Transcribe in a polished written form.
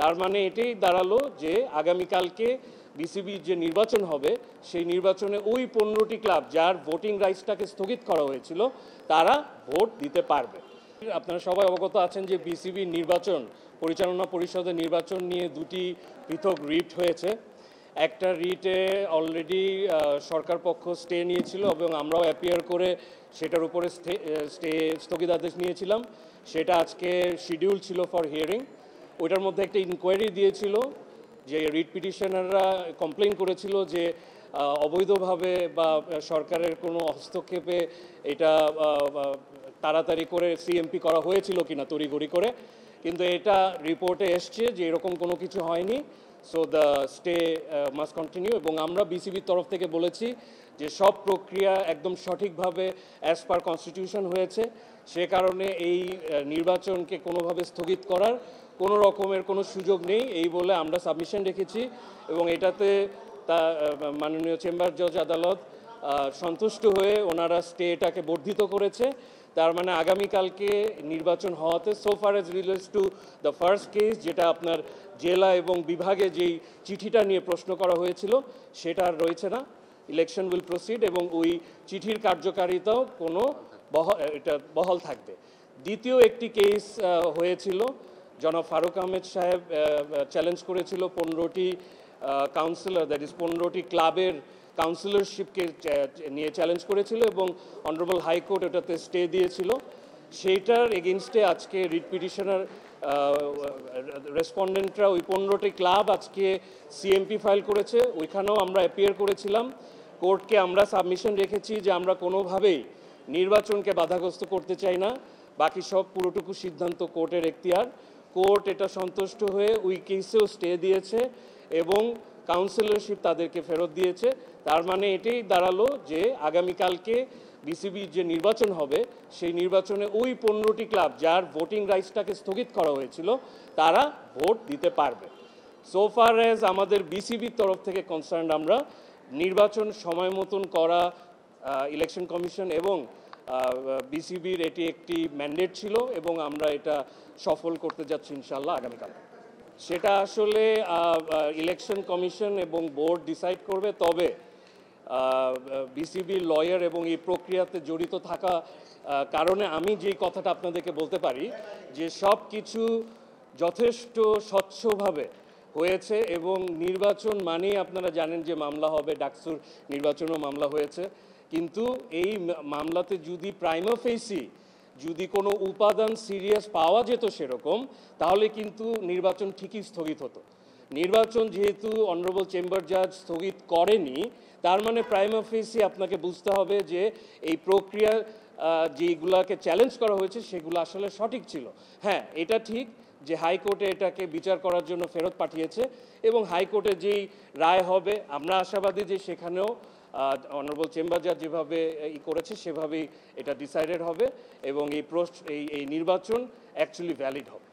তার মানে এটাই দাঁড়ালো যে আগামীকালকে বিসিবির যে নির্বাচন হবে সেই নির্বাচনে ওই 15টি ক্লাব যার ভোটিং রাইটসটাকে স্থগিত করা হয়েছিল তারা ভোট দিতে পারবে। আপনারা সবাই অবগত আছেন যে বিসিবির নির্বাচন পরিচালনা পরিষদের নির্বাচন নিয়ে দুটি পৃথক রিট হয়েছে। একটা রিটে অলরেডি সরকার পক্ষ স্টে নিয়েছিল এবং আমরাও অ্যাপিয়ার করে সেটার উপরে স্থগিতাদেশ নিয়েছিলাম। সেটা আজকে শিডিউল ছিল ফর হিয়ারিং। ওইটার মধ্যে একটা ইনকোয়ারি দিয়েছিল যে রিট পিটিশনাররা কমপ্লেন করেছিল যে অবৈধভাবে বা সরকারের কোনো হস্তক্ষেপে এটা তাড়াতাড়ি করে সিএমপি করা হয়েছিল কিনা তড়িঘড়ি করে, কিন্তু এটা রিপোর্টে এসছে যে এরকম কোনো কিছু হয়নি। So the stay must continue এবং আমরা বিসিবির তরফ থেকে বলেছি যে সব প্রক্রিয়া একদম সঠিকভাবে অ্যাজ পার কনস্টিটিউশন হয়েছে, সে কারণে এই নির্বাচনকে কোনোভাবে স্থগিত করার কোনো রকমের কোনো সুযোগ নেই এই বলে আমরা সাবমিশন রেখেছি এবং এটাতে মাননীয় চেম্বার জজ আদালত সন্তুষ্ট হয়ে ওনারা স্টেটাকে বর্ধিত করেছে। তার মানে আগামীকালকে নির্বাচন হওয়াতে so far age relates to the first case, যেটা আপনার জেলা এবং বিভাগে যেই চিঠিটা নিয়ে প্রশ্ন করা হয়েছিল সেটা আর রয়েছে না। ইলেকশন উইল প্রসিড এবং ওই চিঠির কার্যকারিতাও কোনো এটা বহাল থাকবে। দ্বিতীয় একটি কেস হয়েছিল, জনাব ফারুক আহমেদ সাহেব চ্যালেঞ্জ করেছিল 15টি কাউন্সিলর, দ্যাট ইজ 15টি ক্লাবের কাউন্সিলরশিপকে নিয়ে চ্যালেঞ্জ করেছিল এবং অনারেবল হাইকোর্ট ওটাতে স্টে দিয়েছিল। সেইটার এগেনস্টে আজকে রিট পিটিশনার রেসপন্ডেন্টরা ওই 15টি ক্লাব আজকে সিএমপি ফাইল করেছে, ওইখানেও আমরা অ্যাপিয়ার করেছিলাম। কোর্টকে আমরা সাবমিশন রেখেছি যে আমরা কোনোভাবেই নির্বাচনকে বাধাগ্রস্ত করতে চাই না, বাকি সব পুরোটুকু সিদ্ধান্ত কোর্টের এখতিয়ার। কোর্ট এটা সন্তুষ্ট হয়ে ওই কেসেও স্টে দিয়েছে এবং কাউন্সিলরশিপ তাদেরকে ফেরত দিয়েছে। তার মানে এটাই দাঁড়ালো যে আগামীকালকে বিসিবির যে নির্বাচন হবে সেই নির্বাচনে ওই 15টি ক্লাব যার ভোটিং রাইটসটাকে স্থগিত করা হয়েছিল তারা ভোট দিতে পারবে। সো ফার অ্যাজ আমাদের বিসিবির তরফ থেকে কনসার্ন, আমরা নির্বাচন সময় মতন করা ইলেকশন কমিশন এবং বিসিবির এটি একটি ম্যান্ডেট ছিল এবং আমরা এটা সফল করতে যাচ্ছি ইনশাল্লাহ আগামীকাল। সেটা আসলে ইলেকশন কমিশন এবং বোর্ড ডিসাইড করবে, তবে বিসিবির লয়ার এবং এই প্রক্রিয়াতে জড়িত থাকা কারণে আমি যেই কথাটা আপনাদেরকে বলতে পারি যে সব কিছু যথেষ্ট স্বচ্ছভাবে হয়েছে এবং নির্বাচন মানেই আপনারা জানেন যে মামলা হবে, ডাকসুর নির্বাচনও মামলা হয়েছে, কিন্তু এই মামলাতে যদি প্রাইমা ফেসি যদি কোনো উপাদান সিরিয়াস পাওয়া যেত সেরকম, তাহলে কিন্তু নির্বাচন ঠিকই স্থগিত হতো। নির্বাচন যেহেতু অনারেবল চেম্বার জাজ স্থগিত করেনি, তার মানে প্রাইমা ফেসি আপনাকে বুঝতে হবে যে এই প্রক্রিয়া যেগুলোকে চ্যালেঞ্জ করা হয়েছে সেগুলো আসলে সঠিক ছিল। হ্যাঁ, এটা ঠিক যে হাইকোর্টে এটাকে বিচার করার জন্য ফেরত পাঠিয়েছে এবং হাইকোর্টে যেই রায় হবে আমরা আশাবাদী যে সেখানেও অনারেবল চেম্বার জাজ যেভাবে করেছে সেভাবেই এটা ডিসাইডেড হবে এবং এই নির্বাচন অ্যাকচুয়ালি ভ্যালিড হবে।